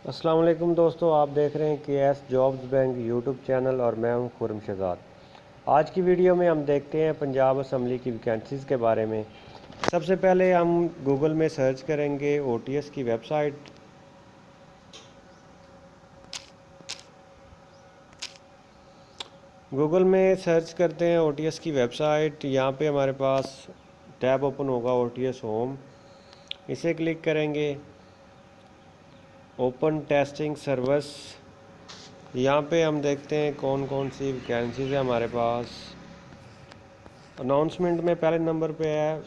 अस्सलाम वालेकुम दोस्तों, आप देख रहे हैं KS jobs bank YouTube channel और मैं हूं खुर्रम शहजाद। आज की वीडियो में हम देखते हैं पंजाब असम्बली की वैकेंसीज़ के बारे में। सबसे पहले हम गूगल में सर्च करेंगे OTS की वेबसाइट। गूगल में सर्च करते हैं OTS की वेबसाइट। यहाँ पे हमारे पास टैब ओपन होगा OTS होम, इसे क्लिक करेंगे। ओपन टेस्टिंग सर्विस, यहाँ पे हम देखते हैं कौन कौन सी वैकेंसीज़ है हमारे पास। अनाउंसमेंट में पहले नंबर पे है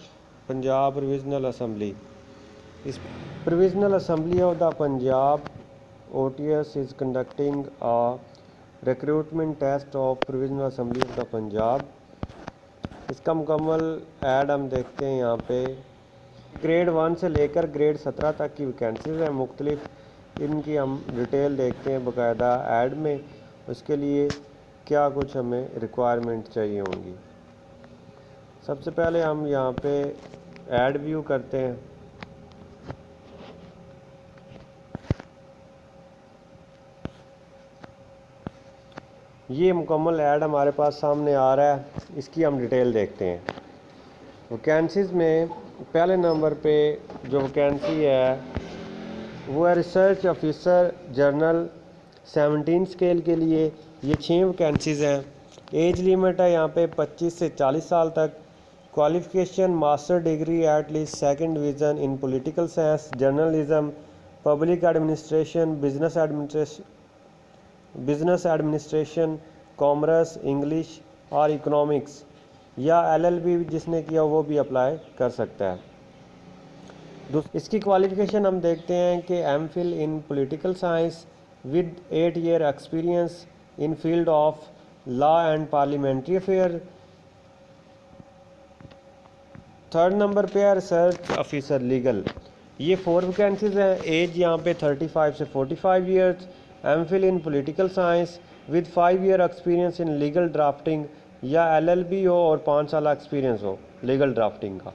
पंजाब प्रोविजनल असम्बली। इस provisional assembly of the Punjab OTS is conducting a recruitment test of provisional assembly of the Punjab. इसका मुकम्मल ऐड हम देखते हैं यहाँ पे। ग्रेड 1 से लेकर ग्रेड 17 तक की वैकेंसीज़ हैं मुख्तलिफ। इनकी हम डिटेल देखते हैं बाकायदा ऐड में, उसके लिए क्या कुछ हमें रिक्वायरमेंट चाहिए होंगी। सबसे पहले हम यहाँ पे ऐड व्यू करते हैं। ये मुकम्मल ऐड हमारे पास सामने आ रहा है, इसकी हम डिटेल देखते हैं। वैकेंसीज़ में पहले नंबर पे जो वैकेंसी है वो है रिसर्च ऑफिसर जर्नल 17 स्केल के लिए। ये 6 वैकेंसीज़ हैं। एज लिमिट है यहाँ पे 25 से 40 साल तक। Qualification master degree at least second division in political science, journalism, public administration, business administration, commerce, English और इकोनॉमिक्स, या LLB जिसने किया वो भी अप्लाई कर सकता है। इसकी क्वालिफ़िकेशन हम देखते हैं कि MPhil in political science with 8 year experience in field of law and parliamentary affair. Third number पे है रिसर्च ऑफिसर लीगल। ये 4 वैकेंसीज़ हैं। एज यहाँ पे 35 से 45 years. MPhil in political science with 5 year experience in legal drafting, या LLB हो और 5 साल एक्सपीरियंस हो लीगल ड्राफ्टिंग का।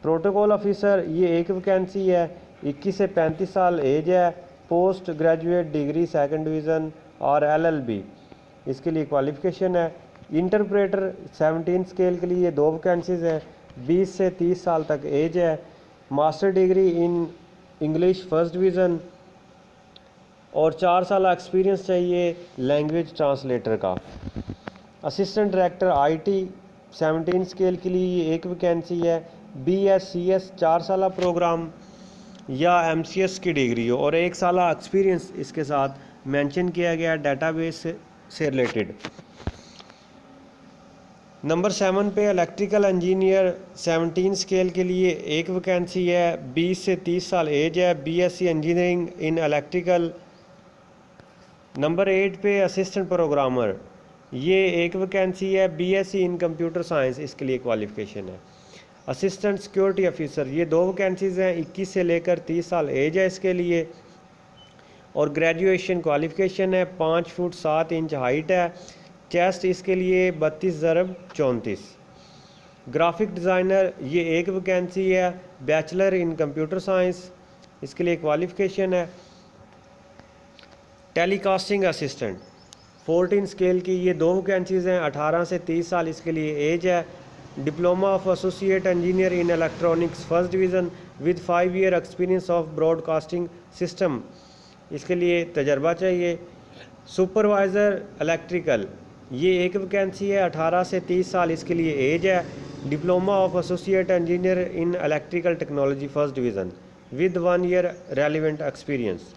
प्रोटोकॉल ऑफिसर, ये 1 वैकेंसी है। 21 से 35 साल एज है। Post graduate degree second division और LLB इसके लिए क्वालिफ़िकेशन है। इंटरप्रेटर 17 स्केल के लिए 2 वैकेंसीज़ हैं। 20 से 30 साल तक एज है। Master degree in English first division और 4 साल एक्सपीरियंस चाहिए लैंग्वेज ट्रांसलेटर का। असिस्टेंट डायरेक्टर IT 17 स्केल के लिए 1 वैकेंसी है। BScs 4 साल प्रोग्राम या MCS की डिग्री हो और 1 साल एक्सपीरियंस इसके साथ मेंशन किया गया डेटाबेस से रिलेटेड। नंबर 7 पे इलेक्ट्रिकल इंजीनियर 17 स्केल के लिए 1 वैकेंसी है। 20 से 30 साल एज है। BSc engineering in electrical. Number 8 पे असिस्टेंट प्रोग्रामर, ये 1 वैकेंसी है। BSc इन कंप्यूटर साइंस इसके लिए क्वालिफ़िकेशन है। असिस्टेंट सिक्योरिटी ऑफिसर, ये 2 वैकेंसीज़ हैं। 21 से लेकर 30 साल एज है इसके लिए और ग्रेजुएशन क्वालिफ़िकेशन है। 5 फुट 7 इंच हाइट है। चेस्ट इसके लिए 32 × 34। ग्राफिक डिज़ाइनर, ये 1 वैकेंसी है। बैचलर इन कंप्यूटर साइंस इसके लिए क्वालिफ़िकेशन है। टेलीकास्टिंग असिस्टेंट 14 स्केल की, ये 2 वैकेंसीज़ हैं। 18 से 30 साल इसके लिए एज है। Diploma of associate engineer in electronics first division with 5 year experience of broadcasting system, इसके लिए तजर्बा चाहिए। सुपरवाइज़र इलेक्ट्रिकल, ये 1 वैकेंसी है। 18 से 30 साल इसके लिए एज है। Diploma of associate engineer in electrical technology first division with 1 year relevant experience.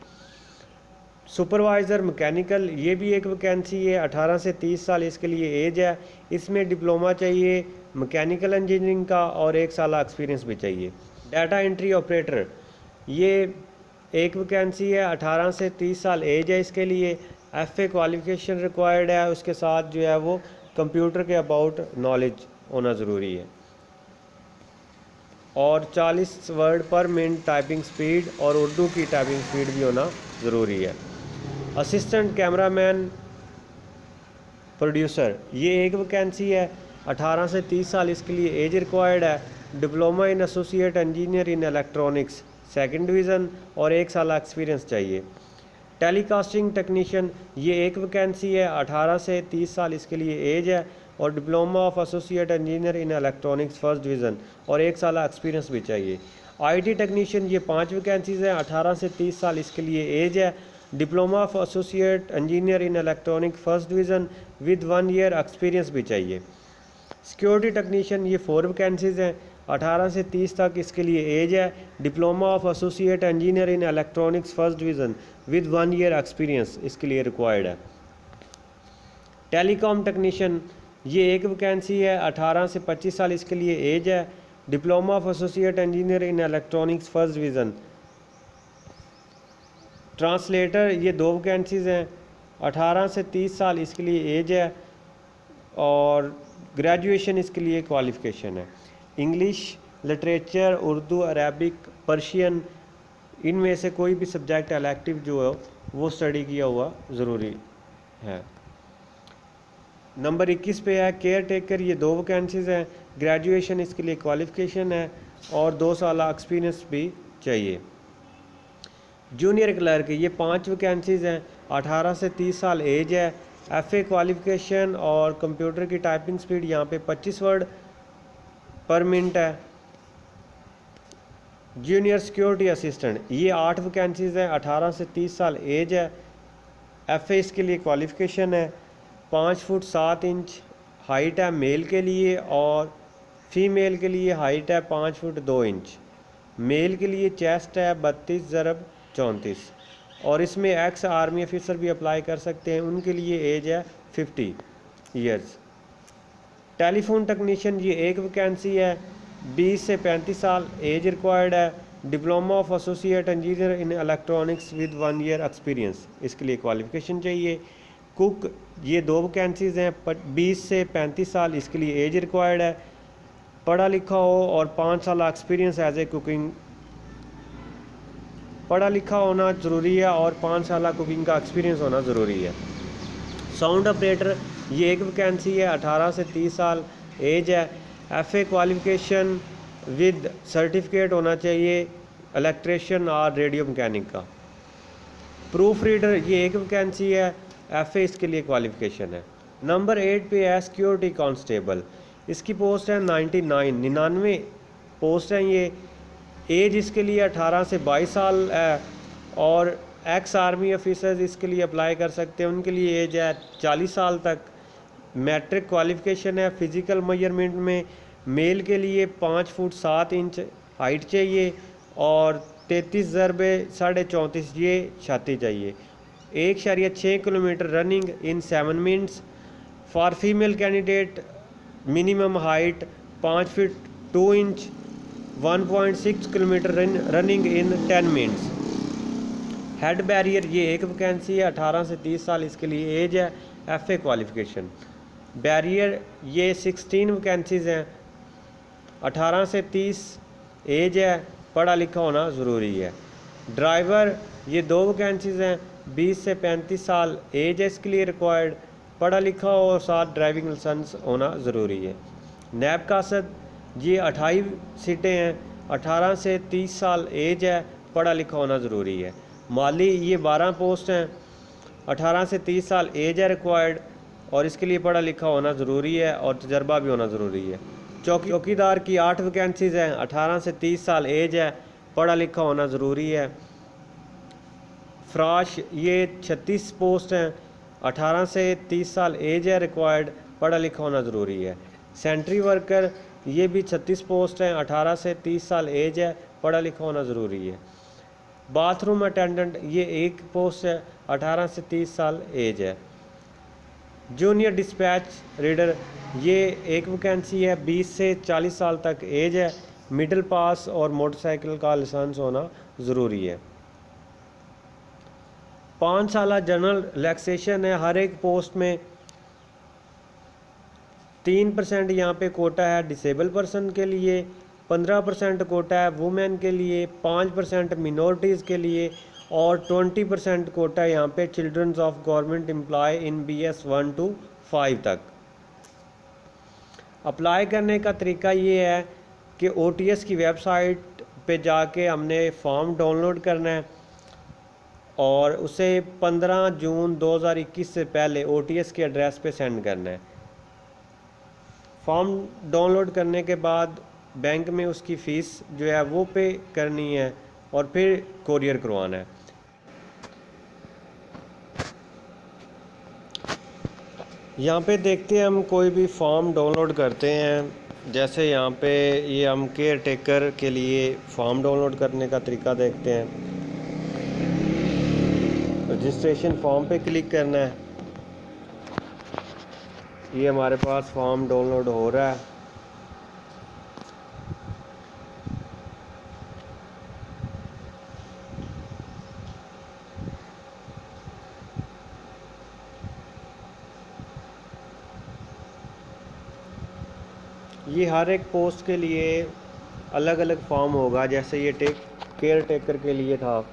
Supervisor mechanical, ये भी 1 वैकेंसी है। 18 से 30 साल इसके लिए एज है। इसमें डिप्लोमा चाहिए मैकेनिकल इंजीनियरिंग का और 1 साल एक्सपीरियंस भी चाहिए। डाटा एंट्री ऑपरेटर, ये 1 वैकेंसी है। 18 से 30 साल एज है इसके लिए। FA क्वालिफ़िकेशन रिक्वायर्ड है। उसके साथ जो है वो कंप्यूटर के अबाउट नॉलेज होना ज़रूरी है और 40 वर्ड पर मिनट टाइपिंग स्पीड और उर्दू की टाइपिंग स्पीड भी होना ज़रूरी है। असिस्टेंट कैमरामैन प्रोड्यूसर, ये 1 वैकेंसी है। 18 से 30 साल इसके लिए एज रिक्वायर्ड है। Diploma in associate engineer in electronics second division और 1 साल एक्सपीरियंस चाहिए। टेलीकास्टिंग टेक्नीशियन ये एक वैकेंसी है, 18 से 30 साल इसके लिए एज है, और diploma of associate engineer in electronics first division, और 1 साल एक्सपीरियंस भी चाहिए। आईटी टेक्नीशियन ये 5 वैकेंसीज़ हैं, 18 से 30 साल इसके लिए एज है, diploma of associate engineer in electronic first division with 1 year experience भी चाहिए। सिक्योरिटी टेक्नीशियन ये 4 वैकेंसीज़ हैं, 18 से 30 तक इसके लिए एज है, diploma of associate engineer in electronics first division with 1 year experience इसके लिए रिक्वायर्ड है। टेलीकॉम टेक्नीशियन ये एक वैकेंसी है, 18 से 25 साल इसके लिए एज है, diploma of associate engineer in electronics first division. Translator ये 2 वैकेंसीज़ हैं, 18 से 30 साल इसके लिए एज है, और ग्रेजुएशन इसके लिए क्वालिफ़िकेशन है। English, literature, Urdu, Arabic, Persian, इनमें से कोई भी सब्जेक्ट इलेक्टिव जो है वो स्टडी किया हुआ ज़रूरी है। नंबर 21 पे है केयर टेकर, ये 2 वैकेंसीज़ हैं, ग्रेजुएशन इसके लिए क्वालिफ़िकेशन है, और 2 साल एक्सपीरियंस भी चाहिए। जूनियर क्लर्क ये 5 वैकेंसीज़ हैं, 18 से 30 साल एज है, एफए क्वालिफ़िकेशन, और कंप्यूटर की टाइपिंग स्पीड यहाँ पे 25 वर्ड पर मिनट है। जूनियर सिक्योरिटी असिस्टेंट ये 8 वैकेंसीज़ हैं, 18 से 30 साल एज है, एफए इसके लिए क्वालिफ़िकेशन है, 5 फुट 7 इंच हाइट है मेल के लिए, और फीमेल के लिए हाइट है 5 फुट 2 इंच। मेल के लिए चेस्ट है 32x34, और इसमें एक्स आर्मी ऑफिसर भी अप्लाई कर सकते हैं, उनके लिए एज है 50 ईयर्स। टेलीफोन टेक्नीशियन ये एक वैकेंसी है, 20 से 35 साल एज रिक्वायर्ड है, diploma of associate engineer in electronics with 1 year experience इसके लिए क्वालिफ़िकेशन चाहिए। कुक ये 2 वैकेंसीज़ हैं, 20 से 35 साल इसके लिए एज रिक्वायर्ड है, पढ़ा लिखा हो और 5 साल एक्सपीरियंस एज ए कुकिंग, पढ़ा लिखा होना ज़रूरी है और 5 साल कुकिंग का एक्सपीरियंस होना ज़रूरी है। साउंड ऑपरेटर ये एक वैकेंसी है, 18 से 30 साल एज है, एफए क्वालिफ़िकेशन विद सर्टिफिकेट होना चाहिए इलेक्ट्रिशियन और रेडियो मैकेनिक का। प्रूफ रीडर ये एक वैकेंसी है, एफए इसके लिए क्वालिफ़िकेशन है। नंबर 8 पे है सिक्योरिटी कांस्टेबल, इसकी पोस्ट है 99 पोस्ट है ये, एज इसके लिए 18 से 22 साल है, और एक्स आर्मी ऑफिसर्स इसके लिए अप्लाई कर सकते हैं, उनके लिए एज है 40 साल तक। मैट्रिक क्वालिफ़िकेशन है, फ़िज़िकल मेजरमेंट में मेल के लिए 5 फुट 7 इंच हाइट चाहिए, और 33x34 ये छाती चाहिए। 1.6 kilometre running in 7 minutes. For female candidate minimum height 5 feet 2 inch, 1.6 kilometre running in 10 minutes. Head barrier ये एक वैकेंसी है, 18 से 30 साल इसके लिए एज है, एफए क्वालिफ़िकेशन। बैरियर ये 16 वैकेंसीज़ हैं, 18 से 30 एज है, पढ़ा लिखा होना ज़रूरी है। ड्राइवर ये 2 वैकेंसीज़ हैं, 20 से 35 साल एज है इसके लिए रिक्वायर्ड, पढ़ा लिखा हो और साथ ड्राइविंग लाइसेंस होना ज़रूरी है। नैब कासद ये 28 सीटें हैं, 18 से 30 साल एज है, पढ़ा लिखा होना ज़रूरी है। माली ये 12 पोस्ट हैं, 18 से 30 साल एज है रिक्वायर्ड, और इसके लिए पढ़ा लिखा होना ज़रूरी है और तजर्बा भी होना ज़रूरी है। चौकीदार की 8 वैकेंसीज़ हैं, 18 से 30 साल एज है, पढ़ा लिखा होना ज़रूरी है। फ्राश ये 36 पोस्ट हैं, 18 से 30 साल एज है रिक्वायर्ड, पढ़ा लिखा होना ज़रूरी है। सेंट्री वर्कर ये भी 36 पोस्ट हैं, 18 से 30 साल एज है, पढ़ा लिखा होना ज़रूरी है। बाथरूम अटेंडेंट ये एक पोस्ट है, 18 से 30 साल एज है। जूनियर डिस्पैच रीडर ये एक वैकेंसी है, 20 से 40 साल तक एज है, मिडिल पास और मोटरसाइकिल का लाइसेंस होना ज़रूरी है। 5 साल जनरल रिलैक्सेशन है, हर एक पोस्ट में 3% यहाँ पे कोटा है डिसेबल पर्सन के लिए, 15% कोटा है वुमेन के लिए, 5% मिनॉरिटीज़ के लिए, और 20% कोटा है यहाँ पे childrens of government employ in BS 1 to 5 तक। अप्लाई करने का तरीका ये है कि OTS की वेबसाइट पे जाके हमने फॉर्म डाउनलोड करना है, और उसे 15 जून 2021 से पहले OTS के एड्रेस पे सेंड करना है। फॉर्म डाउनलोड करने के बाद बैंक में उसकी फ़ीस जो है वो पे करनी है और फिर कोरियर करवाना है। यहाँ पे देखते हैं हम कोई भी फॉर्म डाउनलोड करते हैं, जैसे यहाँ पे ये हम केयर टेकर के लिए फॉर्म डाउनलोड करने का तरीका देखते हैं। रजिस्ट्रेशन फॉर्म पे क्लिक करना है। ये हमारे पास फॉर्म डाउनलोड हो रहा है। ये हर एक पोस्ट के लिए अलग अलग फॉर्म होगा, जैसे ये केयर टेकर के लिए था।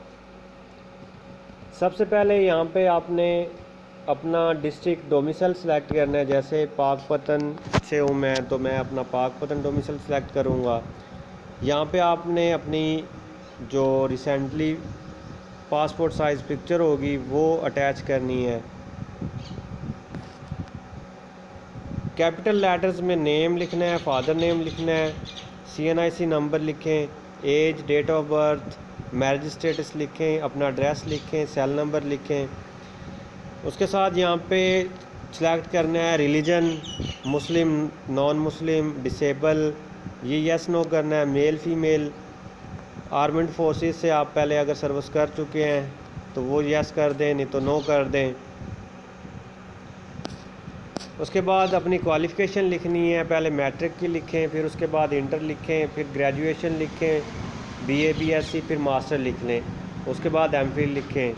सबसे पहले यहाँ पे आपने अपना डिस्ट्रिक्ट डोमिसाइल सेलेक्ट करना है। जैसे पाकपतन से हूँ मैं, तो मैं अपना पाकपतन डोमिसाइल सेलेक्ट करूँगा। यहाँ पे आपने अपनी जो रिसेंटली पासपोर्ट साइज़ पिक्चर होगी वो अटैच करनी है। कैपिटल लेटर्स में नेम लिखना है, फादर नेम लिखना है, CNIC नंबर लिखें, age, date of birth, marriage status लिखें, अपना एड्रेस लिखें, सेल नंबर लिखें। उसके साथ यहाँ पे सिलेक्ट करना है रिलीजन, मुस्लिम, नॉन मुस्लिम, डिसेबल, ये यस नो करना है, मेल फीमेल। आर्मेड फोर्सेस से आप पहले अगर सर्विस कर चुके हैं तो वो यस कर दें, नहीं तो नो कर दें। उसके बाद अपनी क्वालिफ़िकेशन लिखनी है। पहले मैट्रिक की लिखें, फिर उसके बाद इंटर लिखें, फिर ग्रेजुएशन लिखें, BA BSc, फिर मास्टर लिख लें। उसके बाद MPhil लिखें।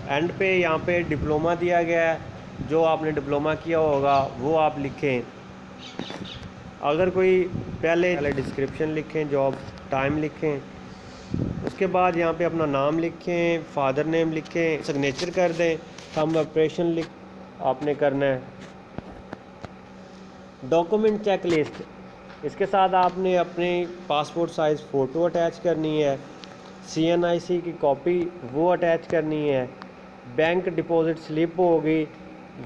एंड पे यहाँ पे डिप्लोमा दिया गया है, जो आपने डिप्लोमा किया होगा वो आप लिखें। अगर कोई पहले डिस्क्रिप्शन लिखें, जॉब टाइम लिखें। उसके बाद यहाँ पे अपना नाम लिखें, फादर नेम लिखें, सिग्नेचर कर दें। थंब ऑपरेशन आपने करना है। डॉक्यूमेंट चेक लिस्ट, इसके साथ आपने अपनी पासपोर्ट साइज़ फ़ोटो अटैच करनी है, CNIC की कॉपी वो अटैच करनी है, बैंक डिपॉजिट स्लिप होगी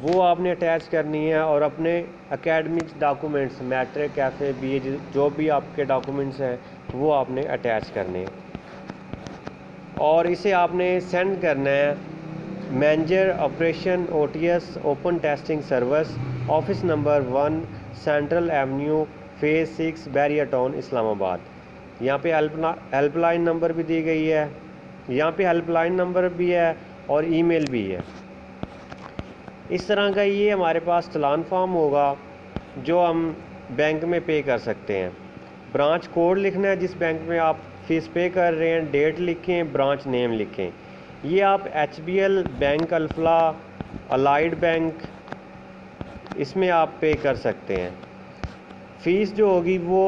वो आपने अटैच करनी है, और अपने एकेडमिक डॉक्यूमेंट्स, मैट्रिक, कैफ़े, BA, जो भी आपके डॉक्यूमेंट्स हैं वो आपने अटैच करने हैं। और इसे आपने सेंड करना है manager operation OTS open testing service, office number 1, central avenue, phase 6, Bahria town, Islamabad. यहाँ पे हेल्पलाइन नंबर भी दी गई है, यहाँ पे हेल्पलाइन नंबर भी है और ईमेल भी है। इस तरह का ये हमारे पास चालान फॉर्म होगा जो हम बैंक में पे कर सकते हैं। ब्रांच कोड लिखना है जिस बैंक में आप फ़ीस पे कर रहे हैं, डेट लिखें, ब्रांच नेम लिखें। ये आप HBL bank, Alfalah, allied bank, इसमें आप पे कर सकते हैं। फ़ीस जो होगी वो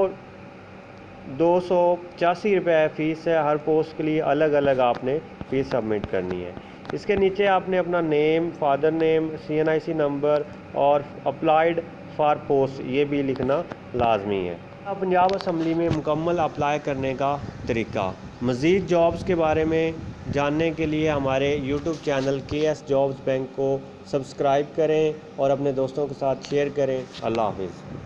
285 रुपये फ़ीस है। हर पोस्ट के लिए अलग अलग आपने फ़ीस सबमिट करनी है। इसके नीचे आपने अपना name, father name, CNIC number और अप्लाइड फॉर पोस्ट ये भी लिखना लाजमी है। पंजाब असम्बली में मुकम्मल अप्लाई करने का तरीका। मज़ीद जॉब्स के बारे में जानने के लिए हमारे YouTube channel KS jobs bank को सब्सक्राइब करें और अपने दोस्तों के साथ शेयर करें। अल्लाह हाफ़िज़।